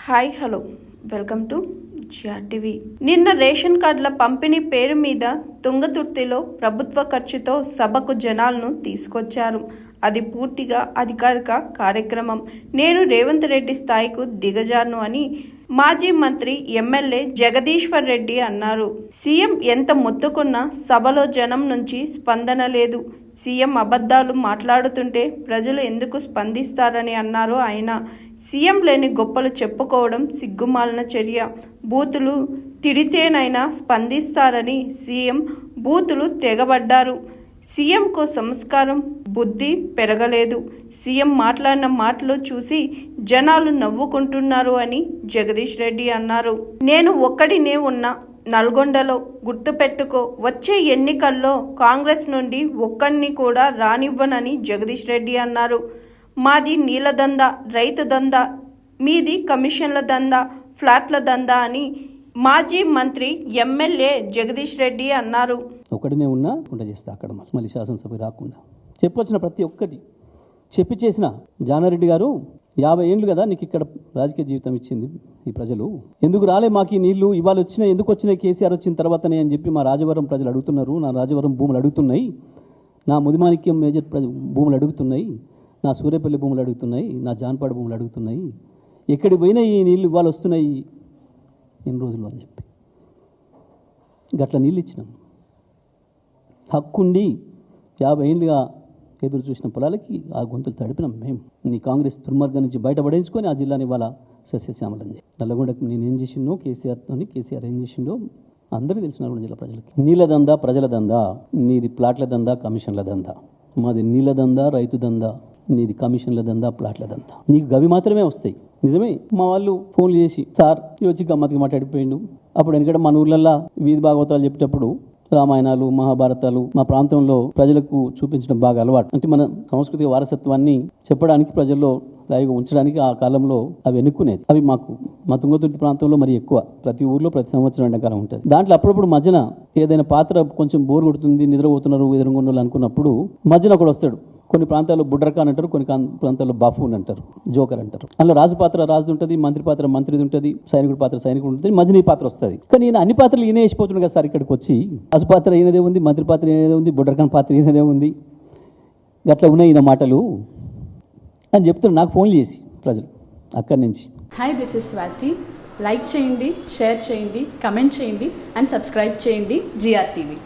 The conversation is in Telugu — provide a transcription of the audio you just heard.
Hi hello welcome to GRTV. నిన్న రేషన్ కార్డుల పంపిణీ పేరు మీద తుంగతుర్తిలో ప్రభుత్వ ఖర్చుతో సభకు జనాలను తీసుకొచ్చారు. అది పూర్తిగా అధికారిక కార్యక్రమం. నేను రేవంత్ రెడ్డి స్థాయికు దిగజారును అని మాజీ మంత్రి ఎమ్మెల్యే జగదీశ్వర్ రెడ్డి అన్నారు. సీఎం ఎంత మొత్తుకున్నా సభలో జనం నుంచి స్పందన లేదు. సీఎం అబద్ధాలు మాట్లాడుతుంటే ప్రజలు ఎందుకు స్పందిస్తారని అన్నారు ఆయన. సీఎం లేని గొప్పలు చెప్పుకోవడం సిగ్గుమాలిన చర్య. బూతులు తిడితేనైనా స్పందిస్తారని సీఎం బూతులు తెగబడ్డారు. సీఎంకు సంస్కారం బుద్ధి పెరగలేదు. సీఎం మాట్లాడిన మాటలు చూసి జనాలు నవ్వుకుంటున్నారు అని జగదీష్ రెడ్డి అన్నారు. నేను ఒక్కడినే ఉన్నా నల్గొండలో, గుర్తుపెట్టుకో, వచ్చే ఎన్నికల్లో కాంగ్రెస్ నుండి ఒక్కడిని కూడా రానివ్వనని జగదీష్ రెడ్డి అన్నారు. మాది నీళ్ళ దందా, రైతు దందా, మీది కమిషన్ల దందా, ఫ్లాట్ల దందా అని మాజీ మంత్రి ఎమ్మెల్యే జగదీష్ రెడ్డి అన్నారు. ఒకటినే ఉన్నా ఉండ చేస్తా అక్కడ మళ్ళీ శాసనసభ రాకుండా చెప్పొచ్చిన ప్రతి ఒక్కటి చెప్పి చేసిన జానారెడ్డి గారు 50 ఏళ్ళు కదా నీకు ఇక్కడ రాజకీయ జీవితం ఇచ్చింది ఈ ప్రజలు, ఎందుకు రాలే మాకు ఈ నీళ్లు ఇవాళ వచ్చినాయి, ఎందుకు వచ్చినాయి కేసీఆర్ వచ్చిన తర్వాతనే అని చెప్పి మా రాజవరం ప్రజలు అడుగుతున్నారు. నా రాజవరం భూములు అడుగుతున్నాయి, నా ముదిమాణిక్యం మేజర్ భూములు అడుగుతున్నాయి, నా సూర్యపల్లి భూములు అడుగుతున్నాయి, నా జాన్పాడు భూములు అడుగుతున్నాయి, ఎక్కడికి పోయినా ఈ నీళ్లు ఇవాళ వస్తున్నాయి ఎన్ని రోజులు అని చెప్పి గట్ల నీళ్ళు ఇచ్చినాం. హక్కుండి 50 ఏళ్ళుగా ఎదురు చూసిన పొలాలకి ఆ గొంతులు తడిపినాం మేము. నీ కాంగ్రెస్ దుర్మార్గం నుంచి బయటపడేసుకొని ఆ జిల్లాని ఇవాళ సస్యశ్యామలం చేయాలి. నల్లగొండకు నేను ఏం చేసిండో కేసీఆర్ ఏం చేసిండో అందరికీ తెలిసిన నల్గొండ జిల్లా ప్రజలకి. నీళ్ళ దందా ప్రజల దందా, నీది ప్లాట్ల దందా కమిషన్ల దందా. మాది నీళ్ళ దందా రైతు దందా, నీది కమిషన్ల దందా ప్లాట్ల దందా. నీకు గవి మాత్రమే వస్తాయి. నిజమే, మా వాళ్ళు ఫోన్లు చేసి సార్ వచ్చి గమ్మత్తుగా మాట్లాడిపోయిండు. అప్పుడు ఎందుకంటే మన ఊర్లల్లో వీధి భాగవతాలు చెప్పేటప్పుడు రామాయణాలు మహాభారతాలు మా ప్రాంతంలో ప్రజలకు చూపించడం బాగా అలవాటు. అంటే మన సాంస్కృతిక వారసత్వాన్ని చెప్పడానికి ప్రజల్లో లైవ్గా ఉంచడానికి ఆ కాలంలో అవి ఎన్నుకునేది. అవి మా తుంగతుర్తి ప్రాంతంలో మరి ఎక్కువ, ప్రతి ఊర్లో ప్రతి సంవత్సరం ఎండాకాలం ఉంటుంది. దాంట్లో అప్పుడప్పుడు మధ్యన ఏదైనా పాత్ర కొంచెం బోర్ కొడుతుంది, నిద్రపోతున్నారు ఎదురుగుండలు అనుకున్నప్పుడు మధ్యన ఒకడు వస్తాడు. కొన్ని ప్రాంతాల్లో బుడ్రకాన్ అంటారు, కొన్ని ప్రాంతాల్లో బాఫూన్ అంటారు, జోకర్ అంటారు. అందులో రాజు పాత్ర రాజుది ఉంటుంది, మంత్రి పాత్ర మంత్రిది ఉంటుంది, సైనికుడి పాత్ర సైనికుడు ఉంటుంది, మధ్యన ఈ పాత్ర వస్తుంది. కానీ ఈయన అన్ని పాత్రలు ఈయన వేసిపోతుంది కదా సార్. ఇక్కడికి వచ్చి రాజు పాత్ర ఈయనదే ఉంది, మంత్రి పాత్ర ఈయనదే ఉంది, బుడ్రకాన్ పాత్ర ఈయనదే ఉంది, గట్లా ఉన్నాయి ఈయన మాటలు అని చెప్తున్నారు నాకు ఫోన్లు చేసి ప్రజలు అక్కడి నుంచి. Hi, this is Swathi. Like చేయండి, షేర్ చేయండి, కమెంట్ చేయండి అండ్ సబ్స్క్రైబ్ చేయండి జిఆర్టీవీ.